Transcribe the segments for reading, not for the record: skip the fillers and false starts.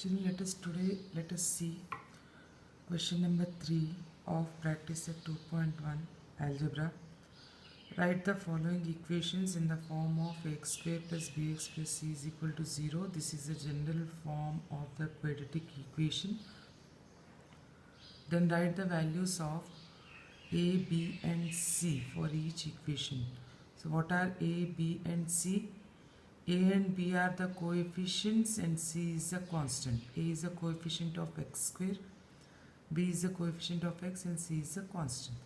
Children, let us see question number 3 of practice set 2.1 algebra. Write the following equations in the form of x square plus bx plus c is equal to 0. This is the general form of the quadratic equation. Then write the values of a, b and c for each equation. So what are a, b and c? A and b are the coefficients and c is a constant. A is a coefficient of x square, b is a coefficient of x and c is a constant.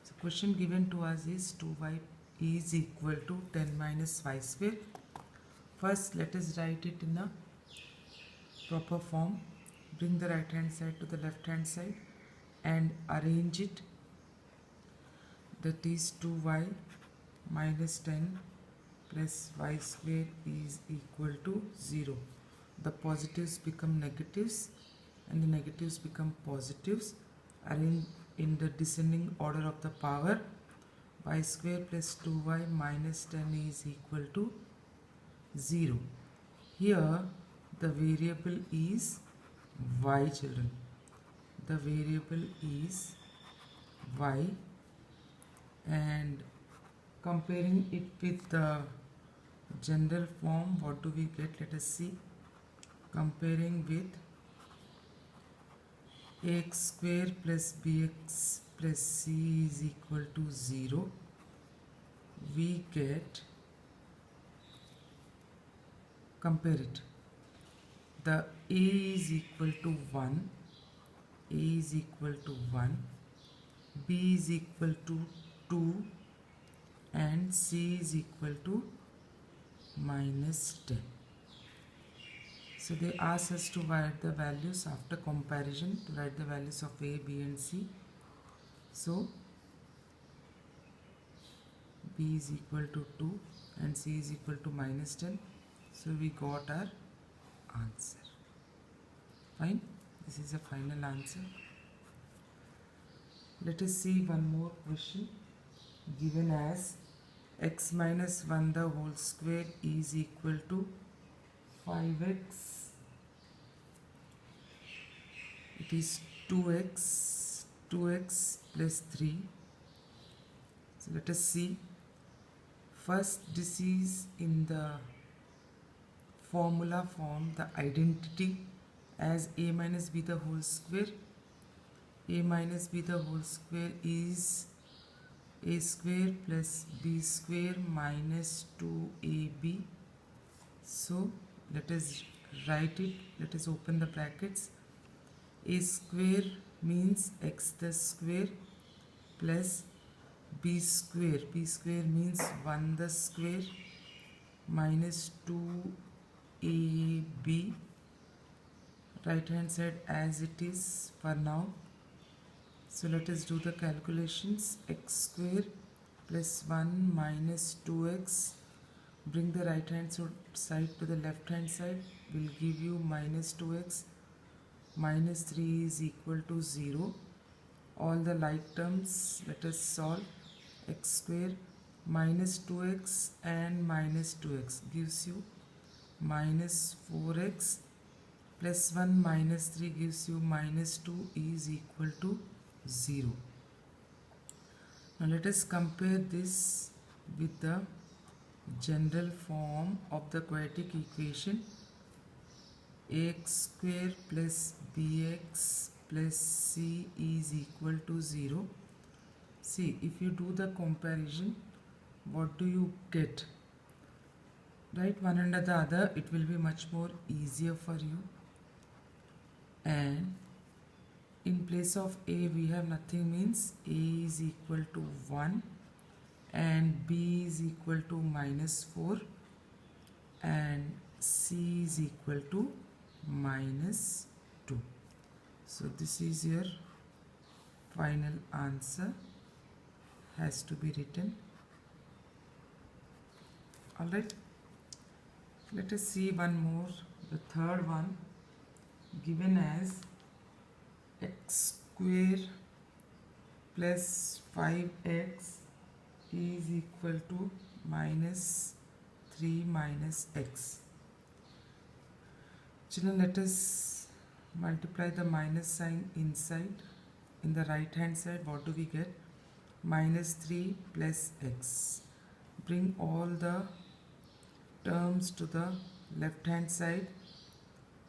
So question given to us is 2y is equal to 10 minus y square. First let us write it in a proper form. Bring the right hand side to the left hand side and arrange it. That is 2y minus 10 plus y square is equal to 0. The positives become negatives and the negatives become positives. Arrange in the descending order of the power. Y square plus 2y minus 10 is equal to 0. Here the variable is y, children. The variable is y, and comparing it with the general form, what do we get? Let us see. Comparing with x square plus bx plus c is equal to 0, we get, compare it. The a is equal to 1, a is equal to 1, b is equal to 2 and c is equal to minus 10. So they ask us to write the values after comparison, to write the values of a, b and c. So b is equal to 2 and c is equal to minus 10. So we got our answer. Fine. This is the final answer. Let us see one more question given as x minus 1 the whole square is equal to 5x. It is 2x plus 3. So let us see. First, this is in the formula form, the identity as a minus b the whole square. A minus b the whole square is a square plus b square minus 2ab. So let us write it. Let us open the brackets. A square means x the square plus b square. B square means 1 the square minus 2ab. Right hand side as it is for now. So let us do the calculations. X square plus 1 minus 2x. Bring the right hand side to the left hand side. Will give you minus 2x. Minus 3 is equal to 0. All the like terms, let us solve. X square minus 2x and minus 2x gives you minus 4x plus 1 minus 3 gives you minus 2 is equal to 0. Now let us compare this with the general form of the quadratic equation. Ax square plus bx plus c is equal to 0. See, if you do the comparison, what do you get? Write one under the other, it will be much more easier for you. And in place of a we have nothing, means a is equal to 1 and b is equal to minus 4 and c is equal to minus 2. So this is your final answer, has to be written. Alright, let us see one more, the third one, given as x square plus 5x is equal to minus 3 minus x. Children, let us multiply the minus sign inside. In the right hand side, what do we get? Minus 3 plus x. Bring all the terms to the left hand side.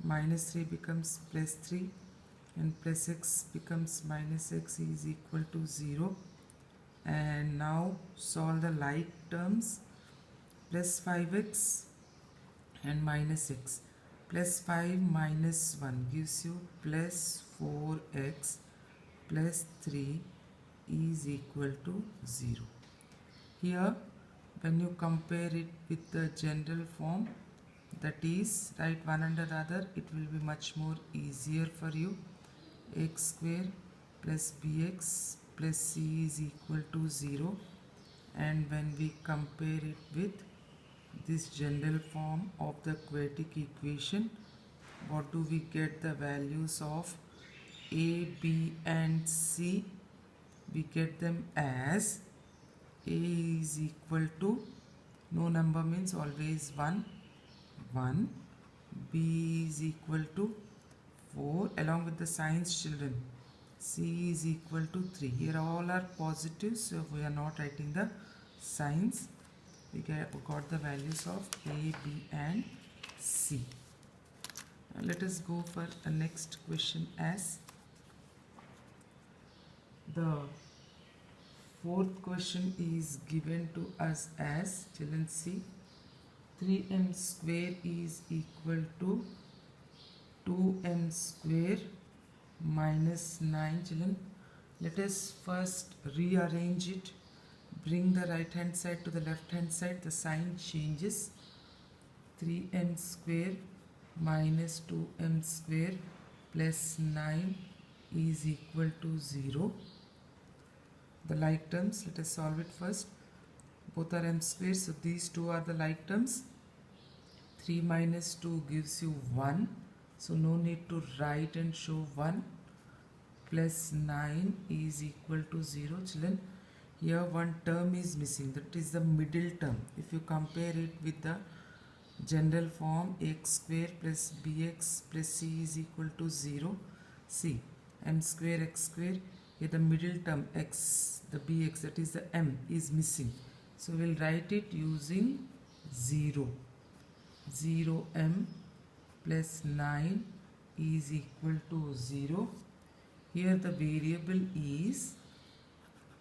Minus 3 becomes plus 3 and plus x becomes minus x is equal to 0. And now solve the like terms. Plus 5x and minus x. Plus 5 minus 1 gives you plus 4x plus 3 is equal to 0. Here, when you compare it with the general form, that is, write one under the other, it will be much more easier for you. X square plus bx plus c is equal to 0. And when we compare it with this general form of the quadratic equation, what do we get? The values of a, b and c. We get them as a is equal to, no number means always 1, 1. B is equal to 4 along with the signs, children. C is equal to 3. Here all are positive, so we are not writing the signs. We got the values of A, B and C. Now let us go for the next question. As the fourth question is given to us as, children see, 3m square is equal to 2m square minus 9. Children, let us first rearrange it. Bring the right hand side to the left hand side. The sign changes. 3m square minus 2m square plus 9 is equal to 0. The like terms, let us solve it first. Both are m square, so these two are the like terms. 3 minus 2 gives you 1, so no need to write and show 1. Plus 9 is equal to 0. Children, here one term is missing, that is the middle term. If you compare it with the general form, x square plus bx plus c is equal to 0. See, m square x square, here the middle term x, the bx, that is the m, is missing. So we will write it using 0. 0m plus 9 is equal to 0. Here the variable is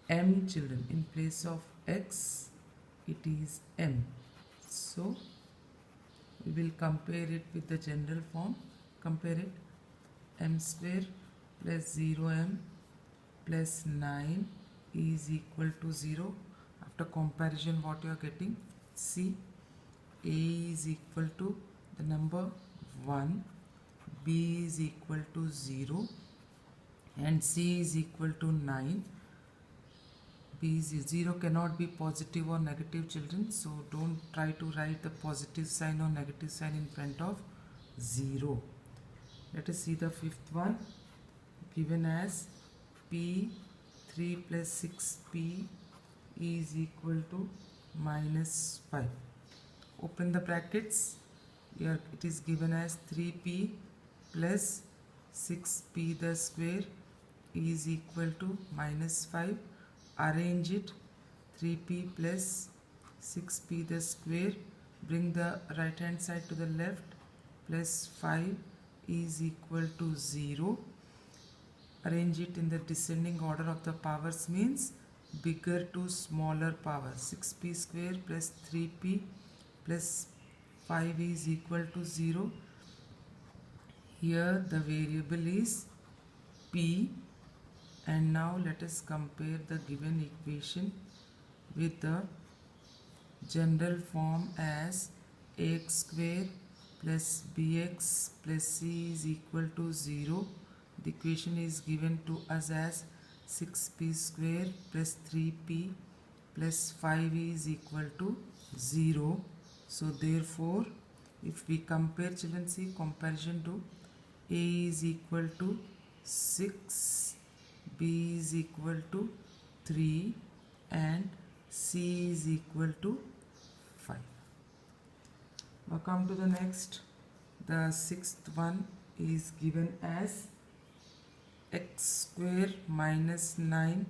m, children. In place of x, it is m. So we will compare it with the general form. Compare it. M square plus 0m plus 9 is equal to 0. After comparison, what you are getting? See, a is equal to the number 1, b is equal to 0 and c is equal to 9. B is 0 cannot be positive or negative, children, so don't try to write the positive sign or negative sign in front of 0. Let us see the fifth one, given as p 3 plus 6p is equal to minus 5. Open the brackets. Here it is given as 3p plus 6p the square is equal to minus 5. Arrange it. 3p plus 6p the square. Bring the right hand side to the left. Plus 5 is equal to 0. Arrange it in the descending order of the powers, means bigger to smaller power. 6p square plus 3p plus 5 is equal to 0. Here the variable is p. And now let us compare the given equation with the general form as ax square plus bx plus c is equal to 0. The equation is given to us as 6p square plus 3p plus 5 is equal to 0. So therefore, if we compare, children, see comparison to a is equal to 6, b is equal to 3 and c is equal to 5. Now come to the next. The sixth one is given as x square minus 9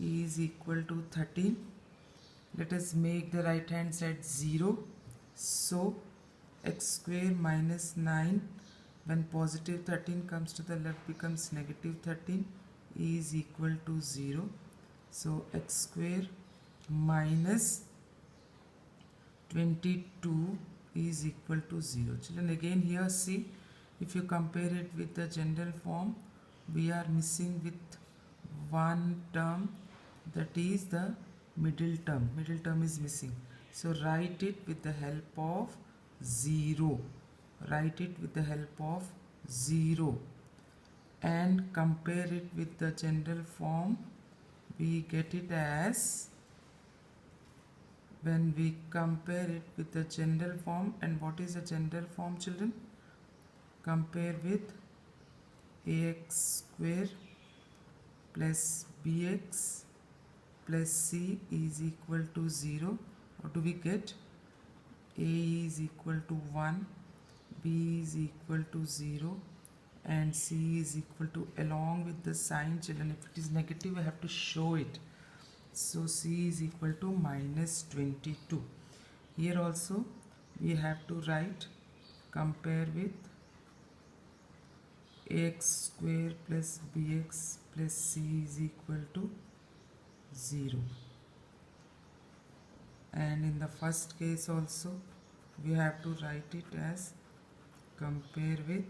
is equal to 13. Let us make the right hand side 0. So x square minus 9, when positive 13 comes to the left, becomes negative 13 is equal to 0. So x square minus 22 is equal to 0. Children, again here see, if you compare it with the general form, we are missing with one term, that is the middle term. Middle term is missing. So write it with the help of 0. Write it with the help of 0 and compare it with the general form. We get it as, when we compare it with the general form, and what is the general form, children? Compare with ax square plus bx plus c is equal to 0. What do we get? A is equal to 1, b is equal to 0, and c is equal to, along with the sign, children, if it is negative I have to show it. So c is equal to minus 22. Here also we have to write, compare with ax square plus bx plus c is equal to 0. And in the first case also we have to write it as, compare with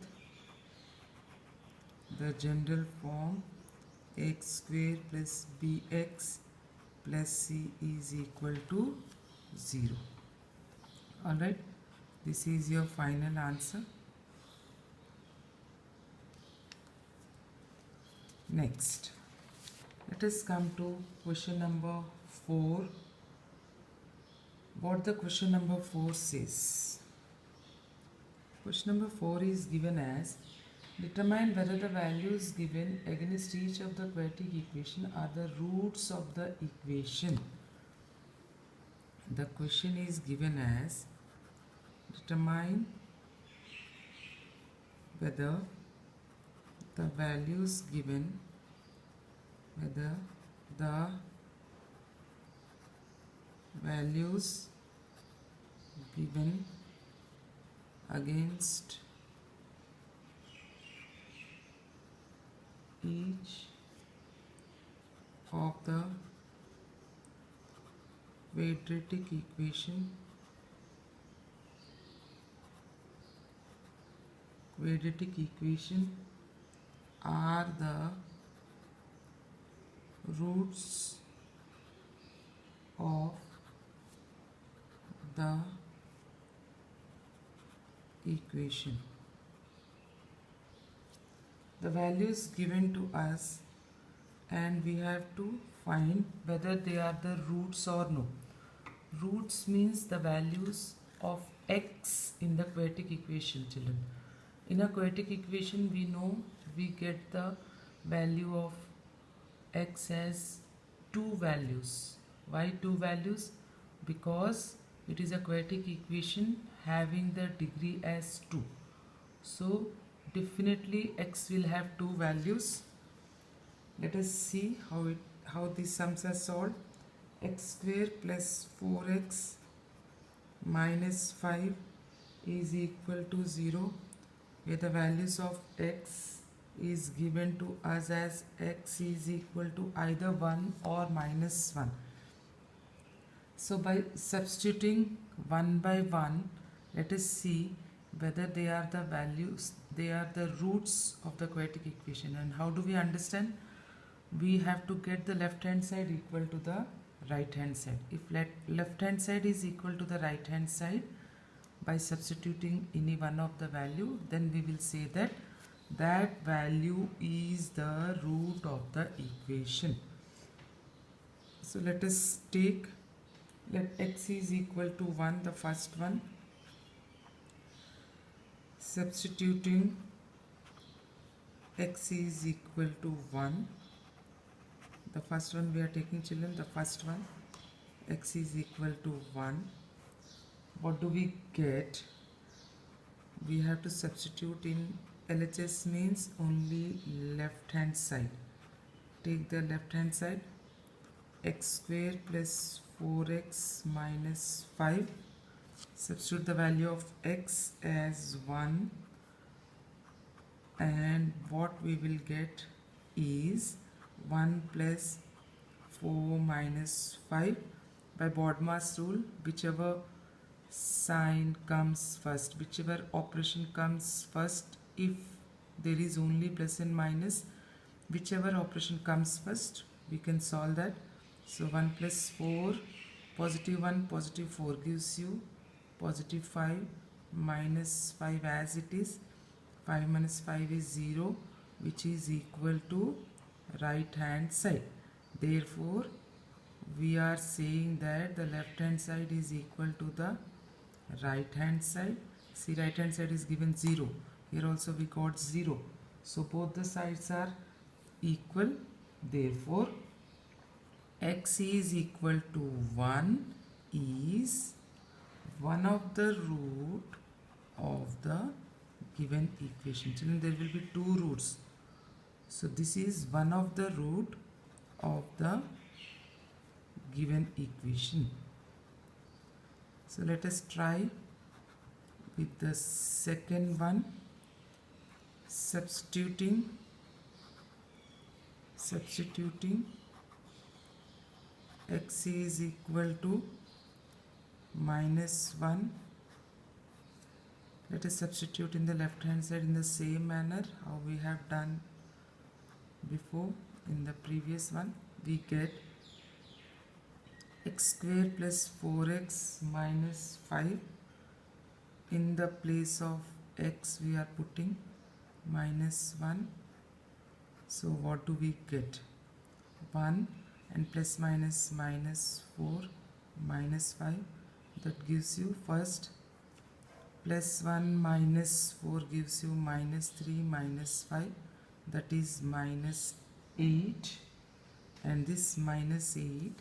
the general form, x square plus bx plus c is equal to 0. Alright, this is your final answer. Next, let us come to question number 4. What the question number 4 says. Question number 4 is given as, determine whether the values given against each of the quadratic equation are the roots of the equation. The question is given as, determine whether the values given, whether the values given against each of the quadratic equation are the roots of the equation. The values given to us, and we have to find whether they are the roots or no. Roots means the values of x in the quadratic equation, children. In a quadratic equation, we know we get the value of x as 2 values. Why 2 values? Because it is a quadratic equation having the degree as 2. So definitely x will have 2 values. Let us see how these sums are solved. X square plus 4x minus 5 is equal to 0, where the values of x is given to us as x is equal to either 1 or minus 1. So by substituting 1 by 1, let us see whether they are the values, they are the roots of the quadratic equation. And how do we understand? We have to get the left hand side equal to the right hand side. If left hand side is equal to the right hand side, by substituting any one of the value, then we will say that that value is the root of the equation. So let us take, let x is equal to 1, the first one. Substituting x is equal to 1, the first one we are taking, children, the first one, x is equal to 1. What do we get? We have to substitute in LHS means only left hand side. Take the left hand side, x square plus 4x minus 5. Substitute the value of x as 1, and what we will get is 1 plus 4 minus 5. By BODMAS rule, whichever sign comes first, whichever operation comes first, if there is only plus and minus, whichever operation comes first, we can solve that. So 1 plus 4, positive 1, positive 4 gives you positive 5, minus 5 as it is. 5 minus 5 is 0, which is equal to right hand side. Therefore, we are saying that the left hand side is equal to the right hand side. See, right hand side is given 0. Here also we got 0. So both the sides are equal. Therefore, x is equal to 1 is one of the root of the given equation. Children, there will be two roots. So this is one of the root of the given equation. So let us try with the second one. Substituting x is equal to minus 1. Let us substitute in the left hand side in the same manner how we have done before in the previous one. We get x square plus 4x minus 5. In the place of x we are putting minus 1. So what do we get? 1, and plus minus minus 4 minus 5. That gives you first plus 1 minus 4 gives you minus 3 minus 5. That is minus 8. And this minus 8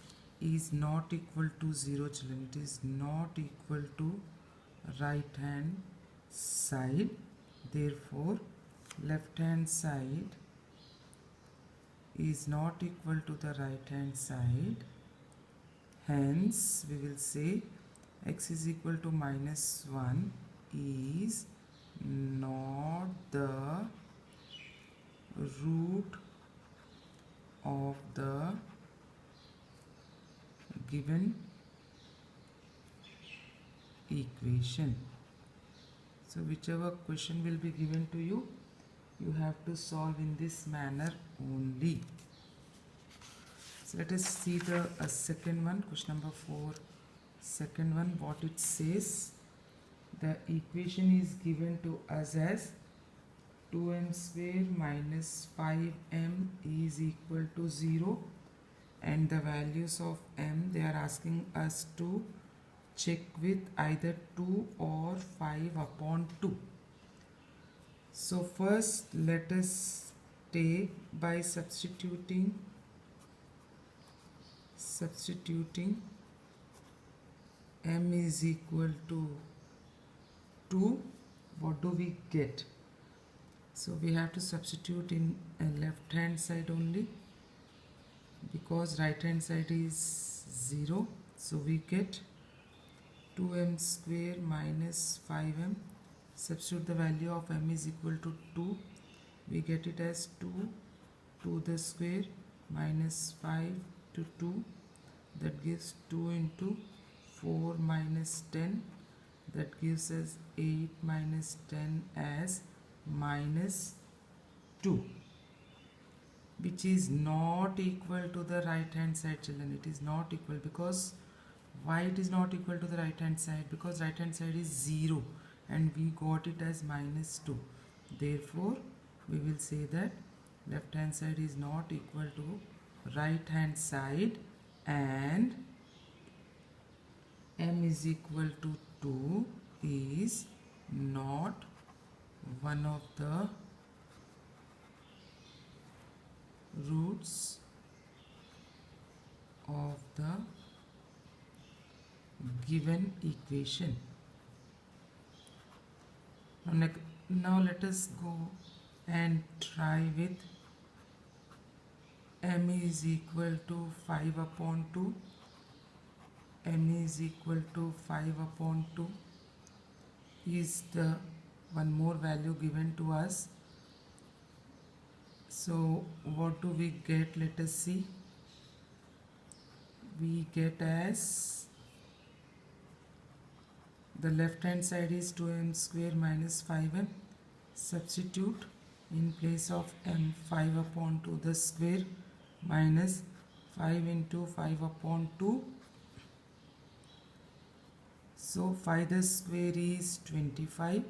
is not equal to 0, children. It is not equal to right hand side. Therefore, left hand side is not equal to the right hand side. Hence, we will say x is equal to minus 1 is not the root of the given equation. So whichever question will be given to you, you have to solve in this manner only. So let us see the second one, question number 4. Second one, what it says. The equation is given to us as 2m square minus 5m is equal to 0, and the values of m they are asking us to check with either 2 or 5 upon 2. So first let us take by substituting m is equal to 2. What do we get? So we have to substitute in a left hand side only, because right hand side is 0. So we get 2m square minus 5m. Substitute the value of m is equal to 2. We get it as 2 to the square minus 5 to 2. That gives 2 into 4 minus 10. That gives us 8 minus 10 as minus 2, which is not equal to the right hand side, children. It is not equal. Because why it is not equal to the right hand side? Because right hand side is 0 and we got it as minus 2. Therefore, we will say that left hand side is not equal to right hand side, and m is equal to 2 is not one of the roots of the given equation. Now Now let us go and try with m is equal to 5 upon 2. M is equal to 5 upon 2 is the one more value given to us. So what do we get? Let us see. We get as the left hand side is 2m square minus 5m. Substitute in place of m 5 upon 2 the square minus 5 into 5 upon 2. So 5 the square is 25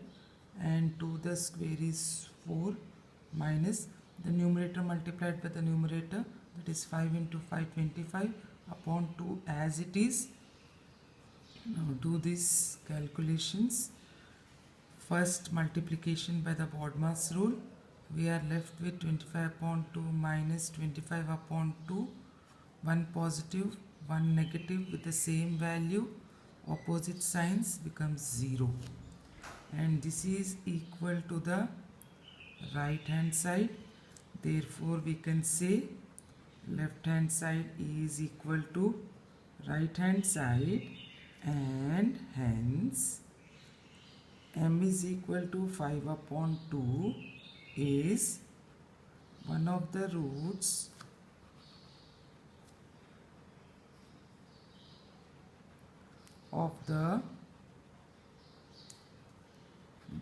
and 2 the square is 4 minus the numerator multiplied by the numerator, that is 5 into 5 25 upon 2 as it is. Now do these calculations. First multiplication by the BODMAS rule. We are left with 25 upon 2 minus 25 upon 2. One positive, one negative with the same value. Opposite signs becomes 0. And this is equal to the right hand side. Therefore we can say left hand side is equal to right hand side, and hence m is equal to 5 upon 2 is one of the roots of the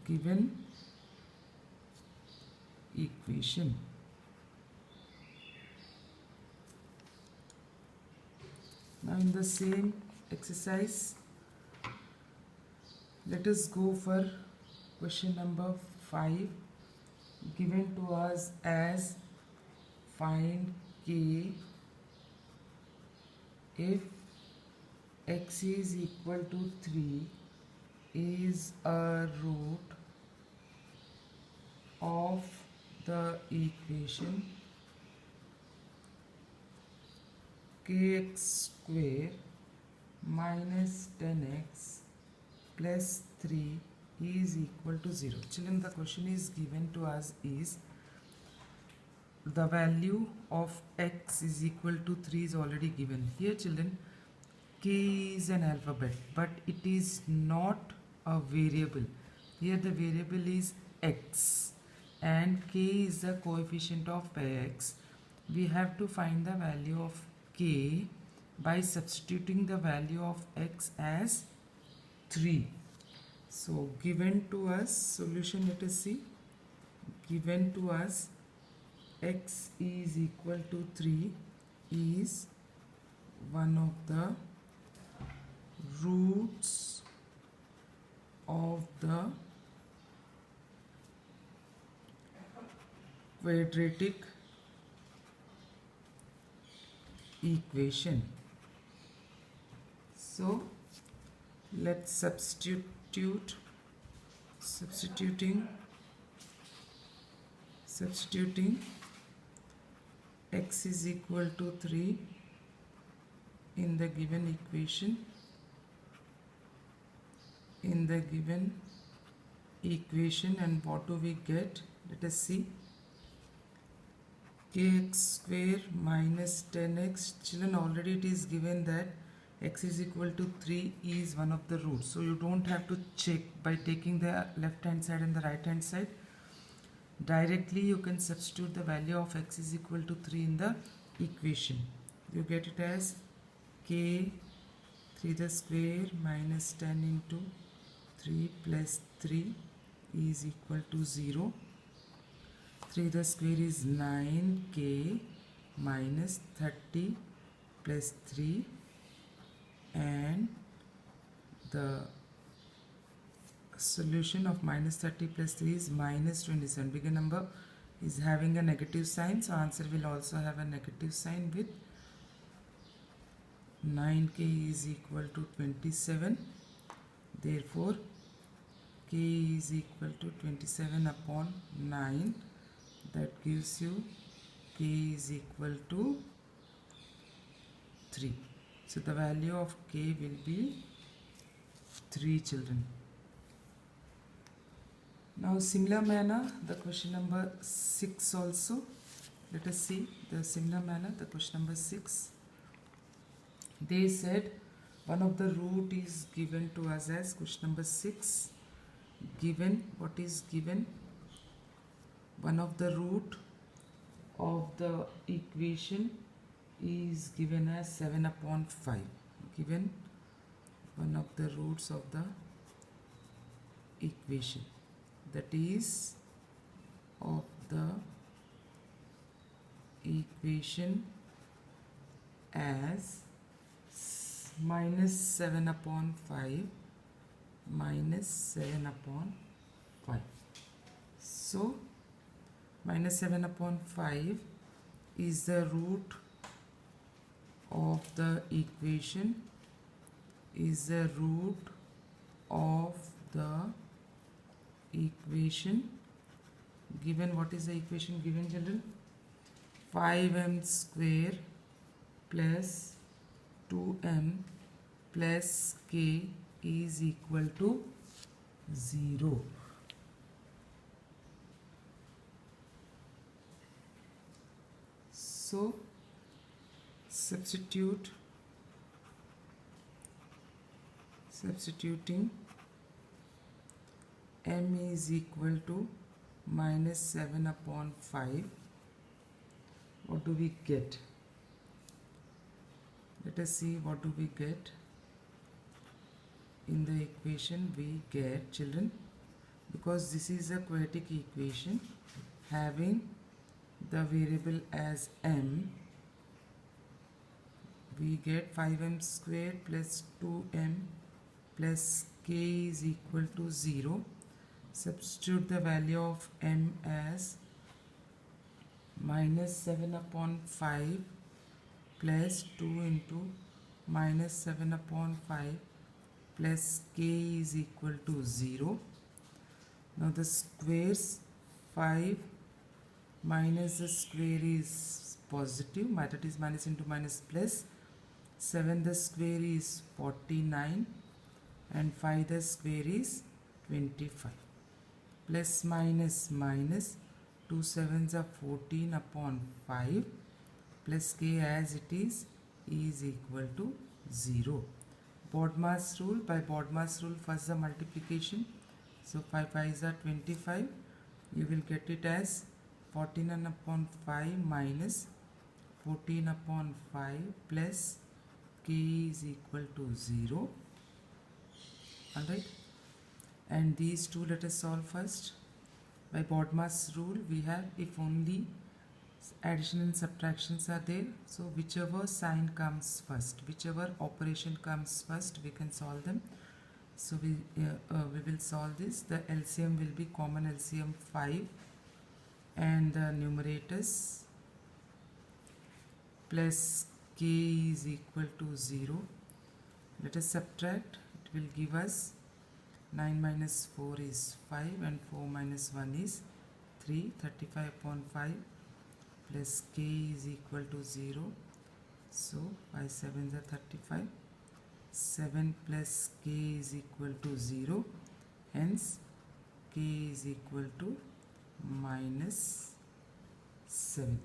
given equation. Now in the same exercise, let us go for question number 5, given to us as find k if x is equal to 3 is a root of the equation kx square minus 10x plus 3 is equal to 0. Children, the question is given to us is the value of x is equal to 3 is already given. Here children, k is an alphabet, but it is not a variable. Here the variable is x and k is the coefficient of x. We have to find the value of k by substituting the value of x as 3. So given to us, solution let us see. Given to us x is equal to 3 is one of the roots of the quadratic equation. So let's substituting x is equal to 3 in the given equation. And what do we get? Let us see. Kx square minus 10x. Children, already it is given that x is equal to 3 is one of the roots. So you don't have to check by taking the left hand side and the right hand side. Directly you can substitute the value of x is equal to 3 in the equation. You get it as k 3 the square minus 10 into 3 plus 3 is equal to 0. 3 the square is 9k minus 30 plus 3, and the solution of minus 30 plus 3 is minus 27. Bigger number is having a negative sign, so answer will also have a negative sign with 9k is equal to 27. Therefore k is equal to 27 upon 9. That gives you k is equal to 3. So the value of k will be 3, children. Now similar manner, the question number 6 also. Let us see the similar manner, the question number 6. They said one of the root is given to us as question number 6. Given, what is given? One of the root of the equation is given as 7 upon 5. Given one of the roots of the equation, that is of the equation as minus 7 upon 5 minus 7 upon 5. So minus 7 upon 5 is the root of the equation, is the root of the equation given. What is the equation given, children? 5m square plus 2m plus k is equal to 0. So substituting m is equal to minus 7 upon 5, what do we get? Let us see what do we get. In the equation we get, children, because this is a quadratic equation having the variable as m, we get 5m square plus 2m plus k is equal to 0. Substitute the value of m as minus 7 upon 5 plus 2 into minus 7 upon 5 plus k is equal to 0. Now the squares, 5 minus the square is positive, that is minus into minus plus. 7 the square is 49 and 5 the square is 25. Plus minus minus, 2 sevens are 14 upon 5 plus k as it is equal to 0. Bodmas rule, by Bodmas rule first the multiplication. So 5 5s are 25. You will get it as 14 upon 5 minus 14 upon 5 plus k is equal to 0. Alright. And these two let us solve first. By Bodmas rule we have if only addition and subtractions are there, so whichever sign comes first, whichever operation comes first, we can solve them. So we will solve this. The LCM will be common LCM 5 and the numerators plus k is equal to 0. Let us subtract. It will give us 9 minus 4 is 5 and 4 minus 1 is 3. 35 upon 5 plus k is equal to 0. So 5 7s are 35. 7 plus k is equal to 0. Hence k is equal to minus 7.